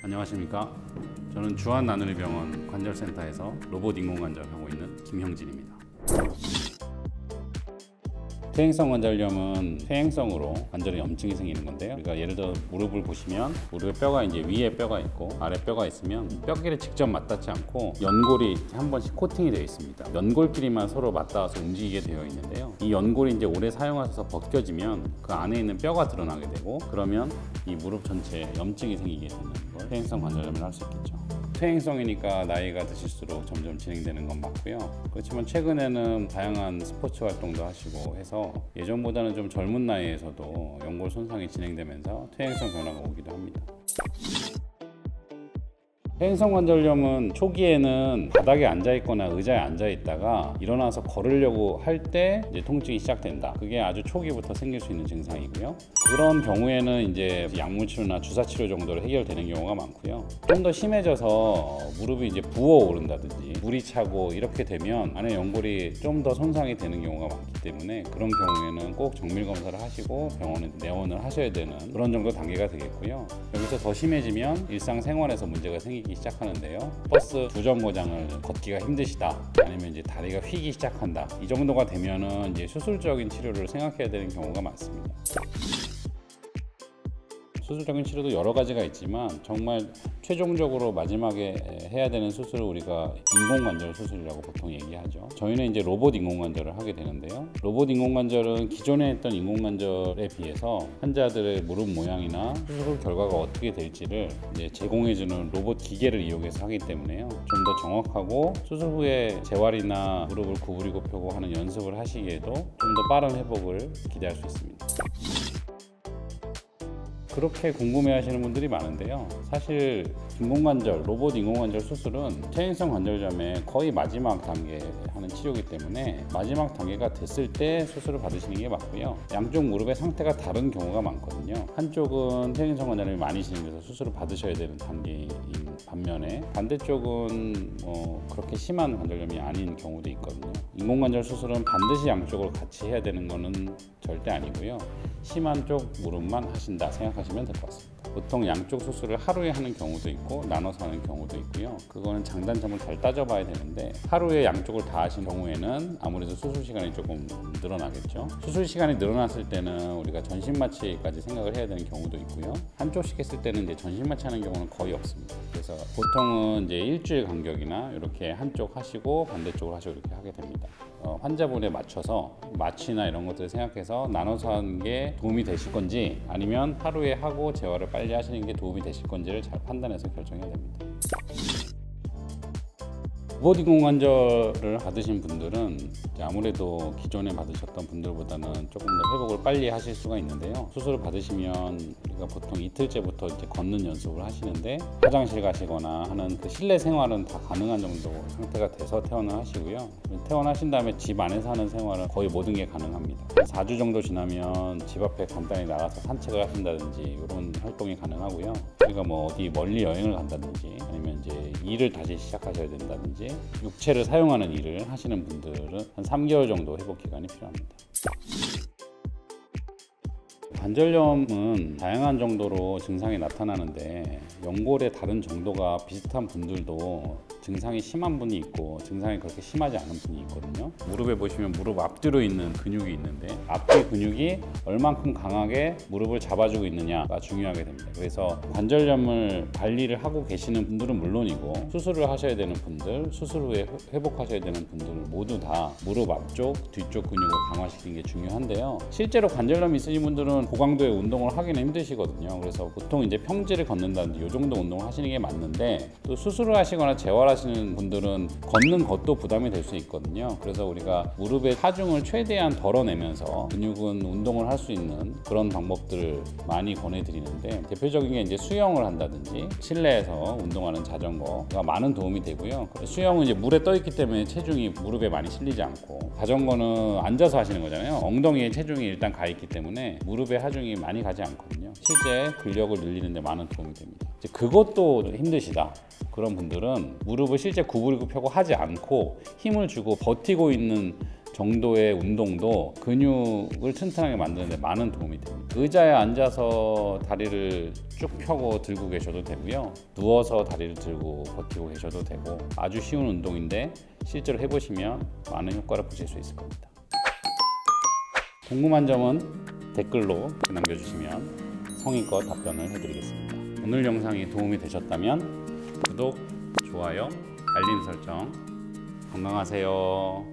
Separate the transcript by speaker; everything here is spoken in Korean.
Speaker 1: 안녕하십니까. 저는 주한나누리병원 관절센터에서 로봇 인공관절 하고 있는 김형진입니다. 퇴행성 관절염은 퇴행성으로 관절에 염증이 생기는 건데요. 우리가 예를 들어 무릎을 보시면 무릎에 뼈가 이제 위에 뼈가 있고 아래 뼈가 있으면 뼈끼리 직접 맞닿지 않고 연골이 한 번씩 코팅이 되어 있습니다. 연골끼리만 서로 맞닿아서 움직이게 되어 있는데요. 이 연골이 이제 오래 사용하셔서 벗겨지면 그 안에 있는 뼈가 드러나게 되고, 그러면 이 무릎 전체에 염증이 생기게 되는 걸 퇴행성 관절염이라고 할 수 있겠죠. 퇴행성이니까 나이가 드실수록 점점 진행되는 건 맞고요. 그렇지만 최근에는 다양한 스포츠 활동도 하시고 해서 예전보다는 좀 젊은 나이에서도 연골 손상이 진행되면서 퇴행성 변화가 오기도 합니다. 퇴행성 관절염은 초기에는 바닥에 앉아 있거나 의자에 앉아 있다가 일어나서 걸으려고 할 때 이제 통증이 시작된다. 그게 아주 초기부터 생길 수 있는 증상이고요. 그런 경우에는 이제 약물 치료나 주사 치료 정도로 해결되는 경우가 많고요. 좀 더 심해져서 무릎이 이제 부어 오른다든지 물이 차고 이렇게 되면 안에 연골이 좀 더 손상이 되는 경우가 많기 때문에 그런 경우에는 꼭 정밀 검사를 하시고 병원에 내원을 하셔야 되는 그런 정도 단계가 되겠고요. 여기서 더 심해지면 일상생활에서 문제가 생기기 시작하는데요. 버스 두 정거장을 걷기가 힘드시다, 아니면 이제 다리가 휘기 시작한다, 이 정도가 되면은 이제 수술적인 치료를 생각해야 되는 경우가 많습니다. 수술적인 치료도 여러 가지가 있지만 정말 최종적으로 마지막에 해야 되는 수술을 우리가 인공관절 수술이라고 보통 얘기하죠. 저희는 이제 로봇 인공관절을 하게 되는데요. 로봇 인공관절은 기존에 했던 인공관절에 비해서 환자들의 무릎 모양이나 수술 결과가 어떻게 될지를 이제 제공해주는 로봇 기계를 이용해서 하기 때문에요. 좀 더 정확하고 수술 후에 재활이나 무릎을 구부리고 펴고 하는 연습을 하시기에도 좀 더 빠른 회복을 기대할 수 있습니다. 그렇게 궁금해하시는 분들이 많은데요. 사실 인공관절, 로봇 인공관절 수술은 퇴행성 관절염의 거의 마지막 단계에 하는 치료이기 때문에 마지막 단계가 됐을 때 수술을 받으시는 게 맞고요. 양쪽 무릎의 상태가 다른 경우가 많거든요. 한쪽은 퇴행성 관절염이 많이 진행돼서 수술을 받으셔야 되는 단계인 반면에 반대쪽은 그렇게 심한 관절염이 아닌 경우도 있거든요. 인공관절 수술은 반드시 양쪽을 같이 해야 되는 것은 절대 아니고요. 심한 쪽 무릎만 하신다 생각하시면 될 것 같습니다. 보통 양쪽 수술을 하루에 하는 경우도 있고 나눠서 하는 경우도 있고요. 그거는 장단점을 잘 따져봐야 되는데, 하루에 양쪽을 다 하신 경우에는 아무래도 수술 시간이 조금 늘어나겠죠. 수술 시간이 늘어났을 때는 우리가 전신 마취까지 생각을 해야 되는 경우도 있고요. 한쪽씩 했을 때는 이제 전신 마취하는 경우는 거의 없습니다. 그래서 보통은 이제 일주일 간격이나 이렇게 한쪽 하시고 반대쪽을 하시고 이렇게 하게 됩니다. 환자분에 맞춰서 마취나 이런 것들을 생각해서 나눠서 하는 게 도움이 되실 건지, 아니면 하루에 하고 재활을 빨리 하시는 게 도움이 되실 건지를 잘 판단해서 결정해야 됩니다. 로봇 인공관절을 받으신 분들은 아무래도 기존에 받으셨던 분들보다는 조금 더 회복을 빨리 하실 수가 있는데요. 수술을 받으시면 우리가 보통 이틀째부터 이제 걷는 연습을 하시는데, 화장실 가시거나 하는 그 실내 생활은 다 가능한 정도 상태가 돼서 퇴원을 하시고요. 퇴원하신 다음에 집 안에서 하는 생활은 거의 모든 게 가능합니다. 4주 정도 지나면 집 앞에 간단히 나가서 산책을 하신다든지 이런 활동이 가능하고요. 우리가 뭐 어디 멀리 여행을 간다든지 아니면 이제 일을 다시 시작하셔야 된다든지 육체를 사용하는 일을 하시는 분들은 한 3개월 정도 회복 기간이 필요합니다. 관절염은 다양한 정도로 증상이 나타나는데 연골의 다른 정도가 비슷한 분들도 증상이 심한 분이 있고 증상이 그렇게 심하지 않은 분이 있거든요. 무릎에 보시면 무릎 앞뒤로 있는 근육이 있는데 앞뒤 근육이 얼만큼 강하게 무릎을 잡아주고 있느냐가 중요하게 됩니다. 그래서 관절염을 관리를 하고 계시는 분들은 물론이고 수술을 하셔야 되는 분들, 수술 후에 회복하셔야 되는 분들 모두 다 무릎 앞쪽, 뒤쪽 근육을 강화시키는 게 중요한데요. 실제로 관절염이 있으신 분들은 고강도의 운동을 하기는 힘드시거든요. 그래서 보통 이제 평지를 걷는다든지 이 정도 운동을 하시는 게 맞는데, 또 수술을 하시거나 재활하시는 분들은 걷는 것도 부담이 될 수 있거든요. 그래서 우리가 무릎의 하중을 최대한 덜어내면서 근육은 운동을 할 수 있는 그런 방법들을 많이 권해드리는데, 대표적인 게 이제 수영을 한다든지 실내에서 운동하는 자전거가 많은 도움이 되고요. 수영은 이제 물에 떠 있기 때문에 체중이 무릎에 많이 실리지 않고, 자전거는 앉아서 하시는 거잖아요. 엉덩이에 체중이 일단 가 있기 때문에 무릎에 하중이 많이 가지 않거든요. 실제 근력을 늘리는 데 많은 도움이 됩니다. 이제 그것도 힘드시다, 그런 분들은 무릎을 실제 구부리고 펴고 하지 않고 힘을 주고 버티고 있는 정도의 운동도 근육을 튼튼하게 만드는 데 많은 도움이 됩니다. 의자에 앉아서 다리를 쭉 펴고 들고 계셔도 되고요. 누워서 다리를 들고 버티고 계셔도 되고 아주 쉬운 운동인데 실제로 해보시면 많은 효과를 보실 수 있을 겁니다. 궁금한 점은 댓글로 남겨주시면 성의껏 답변을 해드리겠습니다. 오늘 영상이 도움이 되셨다면 구독, 좋아요, 알림 설정 건강하세요.